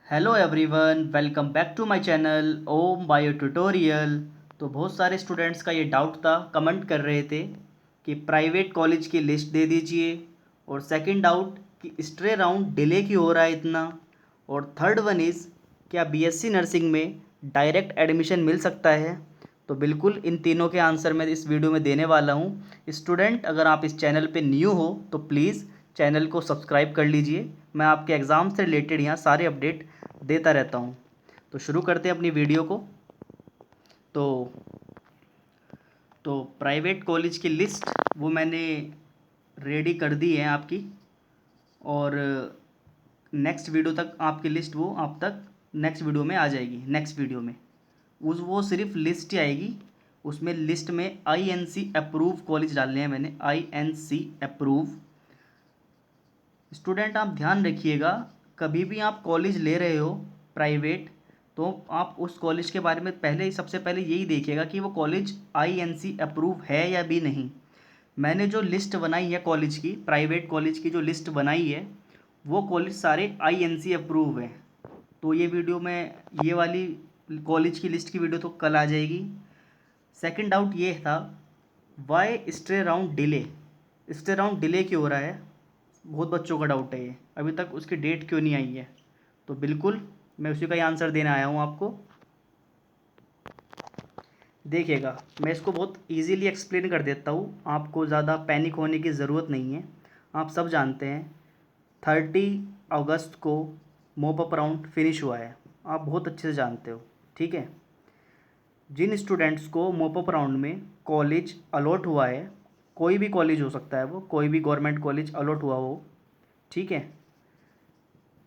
Hello everyone, welcome back to my channel Om bio tutorial. तो बहुत सारे स्टूडेंट्स का ये डाउट था, कमेंट कर रहे थे कि प्राइवेट कॉलेज की लिस्ट दे दीजिए। और सेकंड डाउट कि स्ट्रे राउंड डिले क्यों हो रहा है इतना। और थर्ड वन इज़ क्या बीएससी नर्सिंग में डायरेक्ट एडमिशन मिल सकता है। तो बिल्कुल इन तीनों के आंसर मैं इस वीडियो में देने वाला हूँ। स्टूडेंट, अगर आप इस चैनल पे न्यू हो तो प्लीज़ चैनल को सब्सक्राइब कर लीजिए। मैं आपके एग्ज़ाम से रिलेटेड यहाँ सारे अपडेट देता रहता हूँ। तो शुरू करते हैं अपनी वीडियो को। तो प्राइवेट कॉलेज की लिस्ट वो मैंने रेडी कर दी है आपकी। और नेक्स्ट वीडियो तक आपकी लिस्ट वो आप तक नेक्स्ट वीडियो में आ जाएगी। नेक्स्ट वीडियो में वो सिर्फ लिस्ट ही आएगी। उसमें लिस्ट में आईएनसी अप्रूव कॉलेज डालने हैं मैंने, आईएनसी अप्रूव। स्टूडेंट, आप ध्यान रखिएगा, कभी भी आप कॉलेज ले रहे हो प्राइवेट, तो आप उस कॉलेज के बारे में सबसे पहले यही देखिएगा कि वो कॉलेज आईएनसी अप्रूव है या भी नहीं। मैंने जो लिस्ट बनाई है कॉलेज की, प्राइवेट कॉलेज की जो लिस्ट बनाई है, वो कॉलेज सारे आईएनसी अप्रूव हैं। तो ये वीडियो में ये वाली कॉलेज की लिस्ट की वीडियो तो कल आ जाएगी। सेकंड डाउट ये था, why stay round delay. Stay round delay क्यों हो रहा है, बहुत बच्चों का डाउट है ये, अभी तक उसकी डेट क्यों नहीं आई है। तो बिल्कुल मैं उसी का ही आंसर देने आया हूँ आपको। देखिएगा, मैं इसको बहुत इजीली एक्सप्लेन कर देता हूँ, आपको ज़्यादा पैनिक होने की ज़रूरत नहीं है। आप सब जानते हैं 30 अगस्त को मोप अप राउंड फिनिश हुआ है, आप बहुत अच्छे से जानते हो। ठीक है, जिन स्टूडेंट्स को मोप अप राउंड में कॉलेज अलॉट हुआ है, कोई भी कॉलेज हो सकता है, वो कोई भी गवर्नमेंट कॉलेज अलॉट हुआ हो, ठीक है,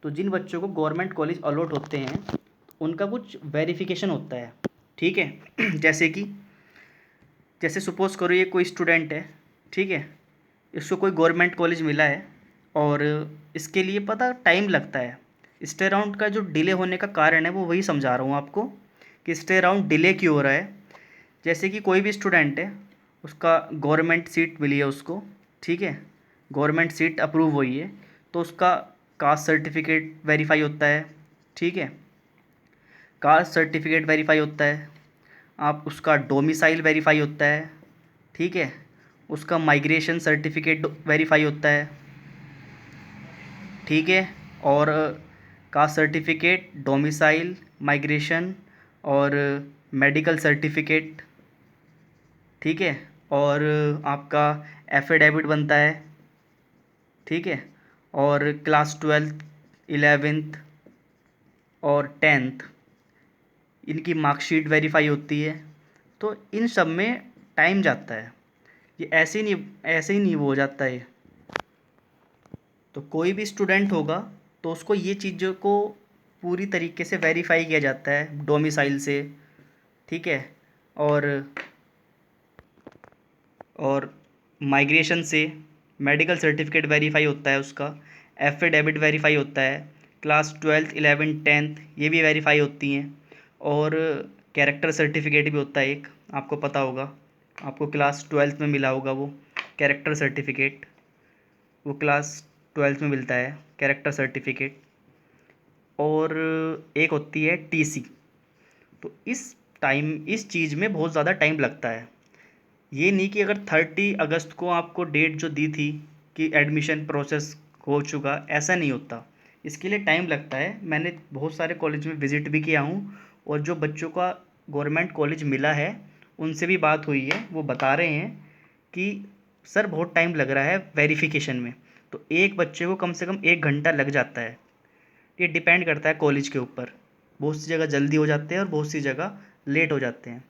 तो जिन बच्चों को गवर्नमेंट कॉलेज अलॉट होते हैं उनका कुछ वेरिफिकेशन होता है। ठीक है जैसे सपोज़ करो ये कोई स्टूडेंट है, ठीक है, इसको कोई गवर्नमेंट कॉलेज मिला है और इसके लिए पता टाइम लगता है। स्टे राउंड का जो डिले होने का कारण है वो वही समझा रहा हूँ आपको कि स्टे राउंड डिले क्यों हो रहा है। जैसे कि कोई भी स्टूडेंट है, उसका गवर्नमेंट सीट मिली है उसको, ठीक है, गवर्नमेंट सीट अप्रूव हुई है, तो उसका कास्ट सर्टिफिकेट वेरीफाई होता है। ठीक है, कास्ट सर्टिफिकेट वेरीफाई होता है, आप उसका डोमिसाइल वेरीफाई होता है, ठीक है, उसका माइग्रेशन सर्टिफिकेट वेरीफाई होता है, ठीक है, और कास्ट सर्टिफिकेट, डोमिसाइल, माइग्रेशन और मेडिकल सर्टिफिकेट, ठीक है, और आपका एफिडेविट बनता है, ठीक है, और क्लास 12th 11th और 10th इनकी मार्कशीट वेरीफाई होती है। तो इन सब में टाइम जाता है, ये ऐसे ही नहीं वो हो जाता है। तो कोई भी स्टूडेंट होगा तो उसको ये चीज़ों को पूरी तरीके से वेरीफाई किया जाता है डोमिसाइल से, ठीक है, और माइग्रेशन से मेडिकल सर्टिफिकेट वेरीफाई होता है उसका, एफिडेविट वेरीफाई होता है, क्लास 12th 11th 10th ये भी वेरीफाई होती हैं, और कैरेक्टर सर्टिफिकेट भी होता है एक, आपको पता होगा, आपको क्लास 12th में मिला होगा वो कैरेक्टर सर्टिफिकेट, वो क्लास 12th में मिलता है कैरेक्टर सर्टिफिकेट। और एक होती है टीसी। तो इस चीज़ में बहुत ज़्यादा टाइम लगता है। ये नहीं कि अगर 30 अगस्त को आपको डेट जो दी थी कि एडमिशन प्रोसेस हो चुका, ऐसा नहीं होता, इसके लिए टाइम लगता है। मैंने बहुत सारे कॉलेज में विज़िट भी किया हूँ, और जो बच्चों का गवर्नमेंट कॉलेज मिला है उनसे भी बात हुई है, वो बता रहे हैं कि सर बहुत टाइम लग रहा है वेरिफिकेशन में। तो एक बच्चे को कम से कम 1 घंटा लग जाता है। ये डिपेंड करता है कॉलेज के ऊपर, बहुत सी जगह जल्दी हो जाते हैं और बहुत सी जगह लेट हो जाते हैं।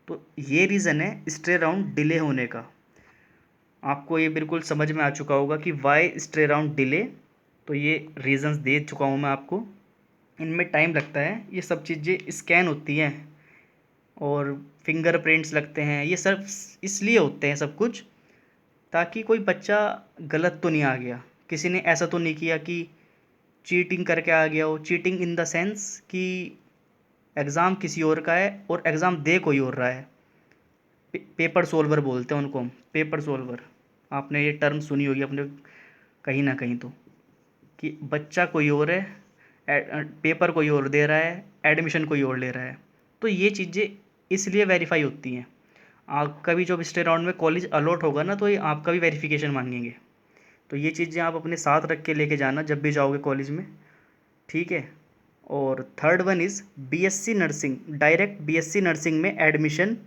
तो ये रीज़न है स्टे राउंड डिले होने का। आपको ये बिल्कुल समझ में आ चुका होगा कि वाई स्टे राउंड डिले। तो ये रीज़न्स दे चुका हूँ मैं आपको। इनमें टाइम लगता है, ये सब चीज़ें स्कैन होती हैं और फिंगरप्रिंट्स लगते हैं, ये सब इसलिए होते हैं सब कुछ, ताकि कोई बच्चा गलत तो नहीं आ गया, किसी ने ऐसा तो नहीं किया कि चीटिंग करके आ गया हो। चीटिंग इन द सेंस कि एग्ज़ाम किसी और का है और एग्ज़ाम दे कोई और रहा है। पेपर सोल्वर बोलते हैं उनको हम, पेपर सोल्वर। आपने ये टर्म सुनी होगी अपने कहीं ना कहीं तो, कि बच्चा कोई और है, पेपर कोई और दे रहा है, एडमिशन कोई और ले रहा है। तो ये चीज़ें इसलिए वेरीफाई होती हैं। आपका भी जब स्टे राउंड में कॉलेज अलॉट होगा ना, तो ये आपका भी वेरिफिकेशन मांगेंगे। तो ये चीज़ें आप अपने साथ रख के लेके जाना जब भी जाओगे कॉलेज में, ठीक है। और third one is BSc nursing, direct BSc nursing में एडमिशन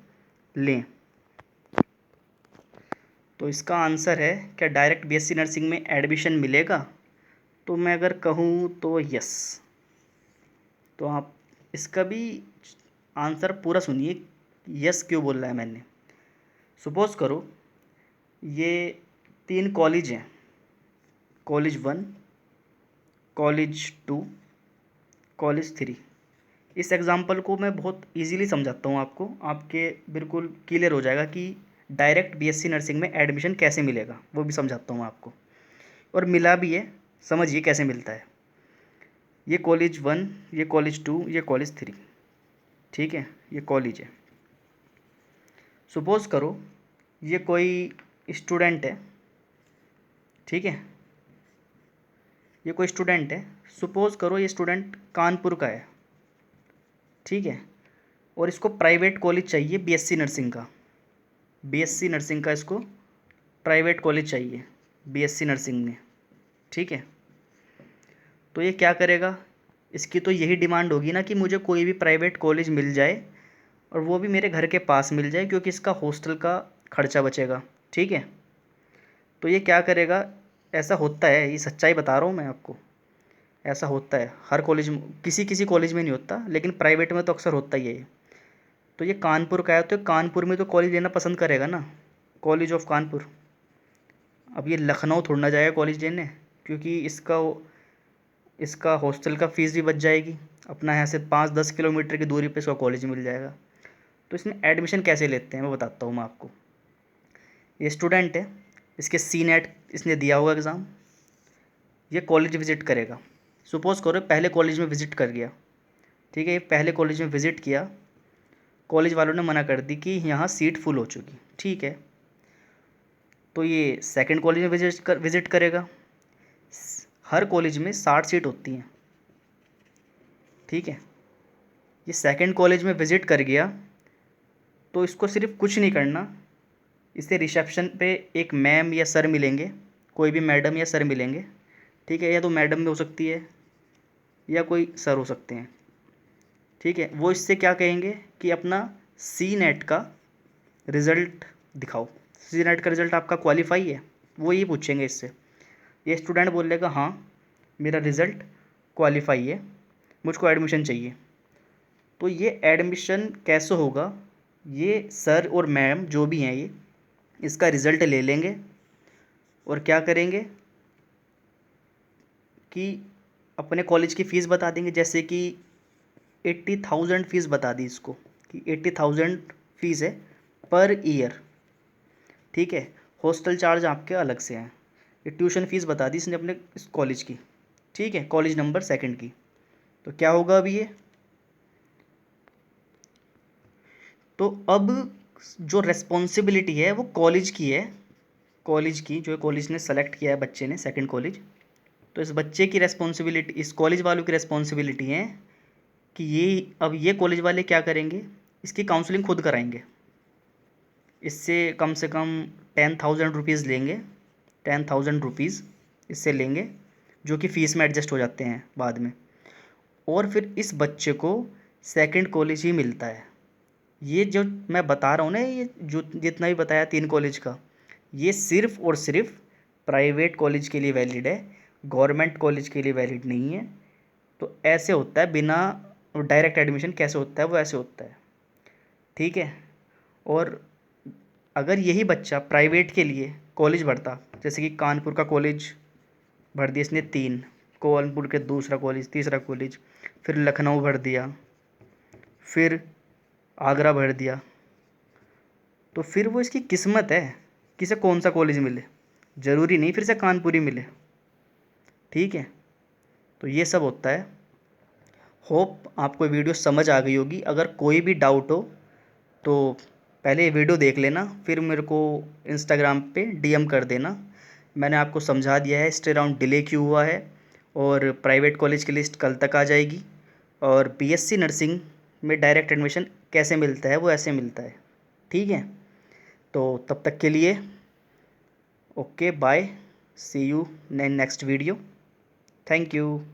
लें। तो इसका आंसर है, क्या डायरेक्ट बीएससी नर्सिंग में एडमिशन मिलेगा? तो मैं अगर कहूँ तो यस। तो आप इसका भी आंसर पूरा सुनिए, यस क्यों बोल रहा है मैंने। सपोज़ करो ये 3 कॉलेज हैं, कॉलेज 1, कॉलेज 2, कॉलेज 3। इस एग्ज़ाम्पल को मैं बहुत इजीली समझाता हूँ आपको, आपके बिल्कुल क्लियर हो जाएगा कि डायरेक्ट बीएससी नर्सिंग में एडमिशन कैसे मिलेगा, वो भी समझाता हूँ आपको। और मिला भी है, समझिए कैसे मिलता है। ये कॉलेज 1, ये कॉलेज 2, ये कॉलेज 3, ठीक है, ये कॉलेज है। सपोज़ करो ये कोई स्टूडेंट है, ठीक है, ये कोई स्टूडेंट है। सपोज़ करो ये स्टूडेंट कानपुर का है, ठीक है, और इसको प्राइवेट कॉलेज चाहिए बीएससी नर्सिंग का। बीएससी नर्सिंग का इसको प्राइवेट कॉलेज चाहिए बीएससी नर्सिंग में, ठीक है। तो ये क्या करेगा, इसकी तो यही डिमांड होगी ना कि मुझे कोई भी प्राइवेट कॉलेज मिल जाए और वो भी मेरे घर के पास मिल जाए, क्योंकि इसका हॉस्टल का खर्चा बचेगा, ठीक है। तो ये क्या करेगा, ऐसा होता है, ये सच्चाई बता रहा हूँ मैं आपको, ऐसा होता है हर कॉलेज में, किसी किसी कॉलेज में नहीं होता, लेकिन प्राइवेट में तो अक्सर होता ही है ये। तो ये कानपुर का है, तो कानपुर में तो कॉलेज लेना पसंद करेगा ना, कॉलेज ऑफ कानपुर। अब ये लखनऊ थोड़ा ना जाएगा कॉलेज लेने, क्योंकि इसका हॉस्टल का फ़ीस भी बच जाएगी, अपना यहाँ से 5-10 किलोमीटर की दूरी पे इसका कॉलेज मिल जाएगा। तो इसमें एडमिशन कैसे लेते हैं वो बताता हूँ मैं आपको। ये स्टूडेंट है, इसके सी नेट इसने दिया होगा एग्ज़ाम, ये कॉलेज विज़िट करेगा। सपोज़ करो पहले कॉलेज में विज़िट कर गया, ठीक है, ये पहले कॉलेज में विज़िट किया, कॉलेज वालों ने मना कर दी कि यहाँ सीट फुल हो चुकी, ठीक है। तो ये सेकंड कॉलेज में विज़िट करेगा। हर कॉलेज में 60 सीट होती हैं, ठीक है। ये सेकंड कॉलेज में विज़िट कर गया, तो इसको सिर्फ कुछ नहीं करना, इसे रिसेप्शन पे एक मैम या सर मिलेंगे, कोई भी मैडम या सर मिलेंगे, ठीक है, या तो मैडम भी हो सकती है या कोई सर हो सकते हैं, ठीक है। वो इससे क्या कहेंगे कि अपना सी नेट का रिज़ल्ट दिखाओ, सी नेट का रिज़ल्ट आपका क्वालिफाई है, वो ये पूछेंगे इससे। ये स्टूडेंट बोलेगा हाँ मेरा रिज़ल्ट क्वालिफाई है, मुझको एडमिशन चाहिए। तो ये एडमिशन कैसे होगा, ये सर और मैम जो भी हैं ये इसका रिज़ल्ट ले लेंगे और क्या करेंगे कि अपने कॉलेज की फ़ीस बता देंगे, जैसे कि 80,000 फ़ीस बता दी इसको कि 80,000 फ़ीस है पर ईयर, ठीक है। हॉस्टल चार्ज आपके अलग से हैं। ये ट्यूशन फ़ीस बता दी इसने अपने इस कॉलेज की, ठीक है, कॉलेज नंबर 2 की। तो क्या होगा अभी ये, तो अब जो रेस्पॉन्सिबिलिटी है वो कॉलेज की है, कॉलेज की, जो कॉलेज ने सेलेक्ट किया है बच्चे ने सेकंड कॉलेज, तो इस बच्चे की रेस्पॉन्सिबिलिटी, इस कॉलेज वालों की रेस्पॉन्सिबिलिटी है कि ये कॉलेज वाले क्या करेंगे, इसकी काउंसलिंग खुद कराएंगे। इससे कम से कम 10,000 रुपीज़ लेंगे, 10,000 रुपीज़ इससे लेंगे, जो कि फ़ीस में एडजस्ट हो जाते हैं बाद में। और फिर इस बच्चे को सेकंड कॉलेज ही मिलता है। ये जो मैं बता रहा हूँ ना, ये जो जितना भी बताया 3 कॉलेज का, ये सिर्फ़ और सिर्फ प्राइवेट कॉलेज के लिए वैलिड है, गवर्नमेंट कॉलेज के लिए वैलिड नहीं है। तो ऐसे होता है, बिना डायरेक्ट एडमिशन कैसे होता है वो ऐसे होता है, ठीक है। और अगर यही बच्चा प्राइवेट के लिए कॉलेज भरता, जैसे कि कानपुर का कॉलेज भर दिया इसने 3, कानपुर के दूसरा कॉलेज, तीसरा कॉलेज, फिर लखनऊ भर दिया, फिर आगरा भर दिया, तो फिर वो इसकी किस्मत है कि इसे कौन सा कॉलेज मिले, ज़रूरी नहीं फिर से कानपुर ही मिले, ठीक है। तो ये सब होता है। होप आपको वीडियो समझ आ गई होगी। अगर कोई भी डाउट हो तो पहले ये वीडियो देख लेना, फिर मेरे को इंस्टाग्राम पे डीएम कर देना। मैंने आपको समझा दिया है स्टे राउंड डिले क्यों हुआ है और प्राइवेट कॉलेज की लिस्ट कल तक आ जाएगी। और बीएससी नर्सिंग में डायरेक्ट एडमिशन कैसे मिलता है, वो ऐसे मिलता है। ठीक है, तो तब तक के लिए okay bye, see you in next video. Thank you.